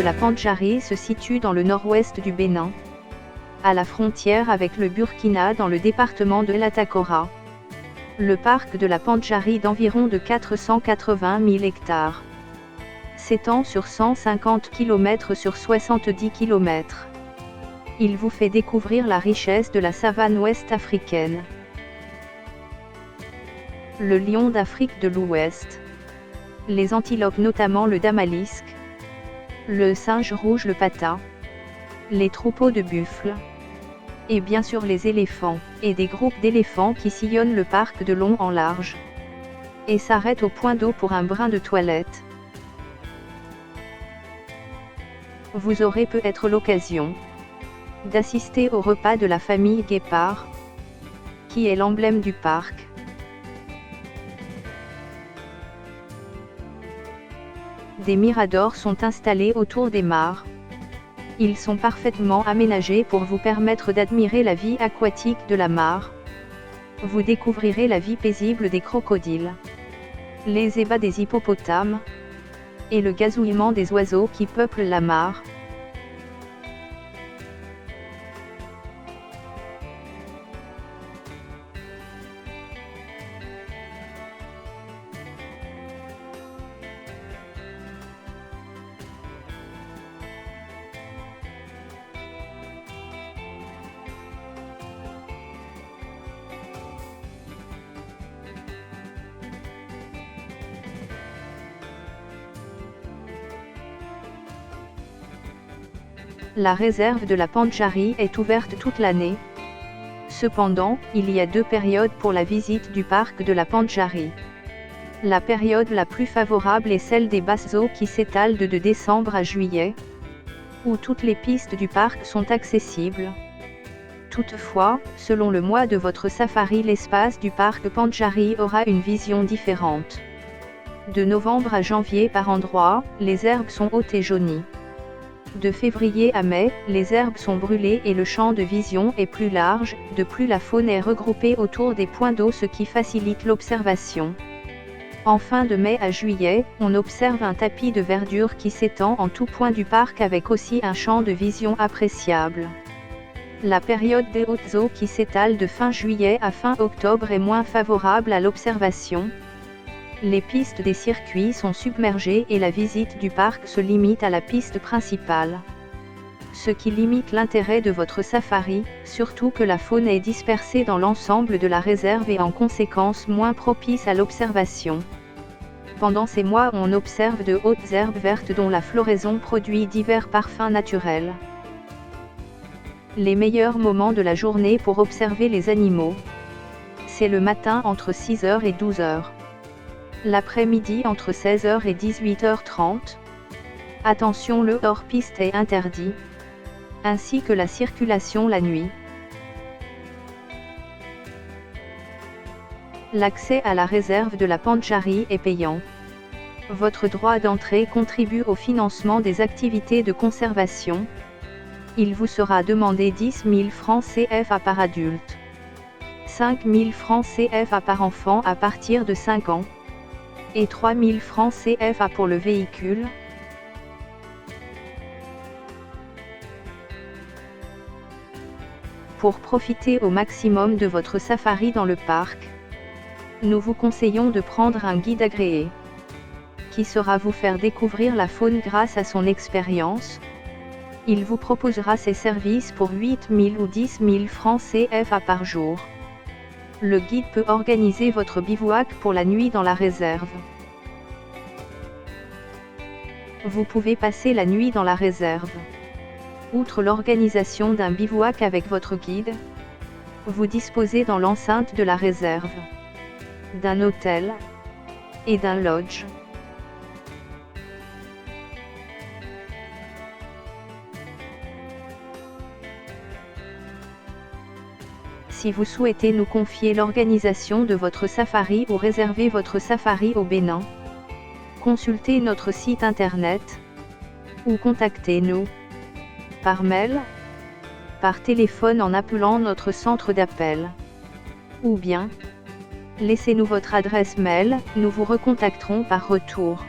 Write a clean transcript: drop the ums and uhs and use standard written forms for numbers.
la Pandjari se situe dans le nord-ouest du Bénin, à la frontière avec le Burkina dans le département de l'Atakora. Le parc de la Pandjari d'environ de 480 000 hectares s'étend sur 150 km sur 70 km. Il vous fait découvrir la richesse de la savane ouest africaine. Le lion d'Afrique de l'Ouest. Les antilopes notamment le damalisque, le singe rouge le pata, les troupeaux de buffles, et bien sûr les éléphants, et des groupes d'éléphants qui sillonnent le parc de long en large, et s'arrêtent au point d'eau pour un brin de toilette. Vous aurez peut-être l'occasion d'assister au repas de la famille guépard, qui est l'emblème du parc. Des miradors sont installés autour des mares. Ils sont parfaitement aménagés pour vous permettre d'admirer la vie aquatique de la mare. Vous découvrirez la vie paisible des crocodiles, les ébats des hippopotames, et le gazouillement des oiseaux qui peuplent la mare. La réserve de la Pandjari est ouverte toute l'année. Cependant, il y a deux périodes pour la visite du parc de la Pandjari. La période la plus favorable est celle des basses eaux qui s'étale de décembre à juillet, où toutes les pistes du parc sont accessibles. Toutefois, selon le mois de votre safari, l'espace du parc Pandjari aura une vision différente. De novembre à janvier par endroits, les herbes sont hautes et jaunies. De février à mai, les herbes sont brûlées et le champ de vision est plus large, de plus la faune est regroupée autour des points d'eau, ce qui facilite l'observation. Enfin, de mai à juillet, on observe un tapis de verdure qui s'étend en tout point du parc avec aussi un champ de vision appréciable. La période des hautes eaux qui s'étale de fin juillet à fin octobre est moins favorable à l'observation. Les pistes des circuits sont submergées et la visite du parc se limite à la piste principale. Ce qui limite l'intérêt de votre safari, surtout que la faune est dispersée dans l'ensemble de la réserve et en conséquence moins propice à l'observation. Pendant ces mois, on observe de hautes herbes vertes dont la floraison produit divers parfums naturels. Les meilleurs moments de la journée pour observer les animaux. C'est le matin entre 6h et 12h. L'après-midi entre 16h et 18h30. Attention, le hors-piste est interdit, ainsi que la circulation la nuit. L'accès à la réserve de la Pandjari est payant. Votre droit d'entrée contribue au financement des activités de conservation. Il vous sera demandé 10 000 francs CFA par adulte, 5 000 francs CFA par enfant à partir de 5 ans, et 3 000 francs CFA pour le véhicule. Pour profiter au maximum de votre safari dans le parc, nous vous conseillons de prendre un guide agréé, qui saura vous faire découvrir la faune grâce à son expérience. Il vous proposera ses services pour 8 000 ou 10 000 francs CFA par jour. Le guide peut organiser votre bivouac pour la nuit dans la réserve. Vous pouvez passer la nuit dans la réserve. Outre l'organisation d'un bivouac avec votre guide, vous disposez dans l'enceinte de la réserve d'un hôtel et d'un lodge. Si vous souhaitez nous confier l'organisation de votre safari ou réserver votre safari au Bénin, consultez notre site internet ou contactez-nous par mail, par téléphone en appelant notre centre d'appel, ou bien laissez-nous votre adresse mail, nous vous recontacterons par retour.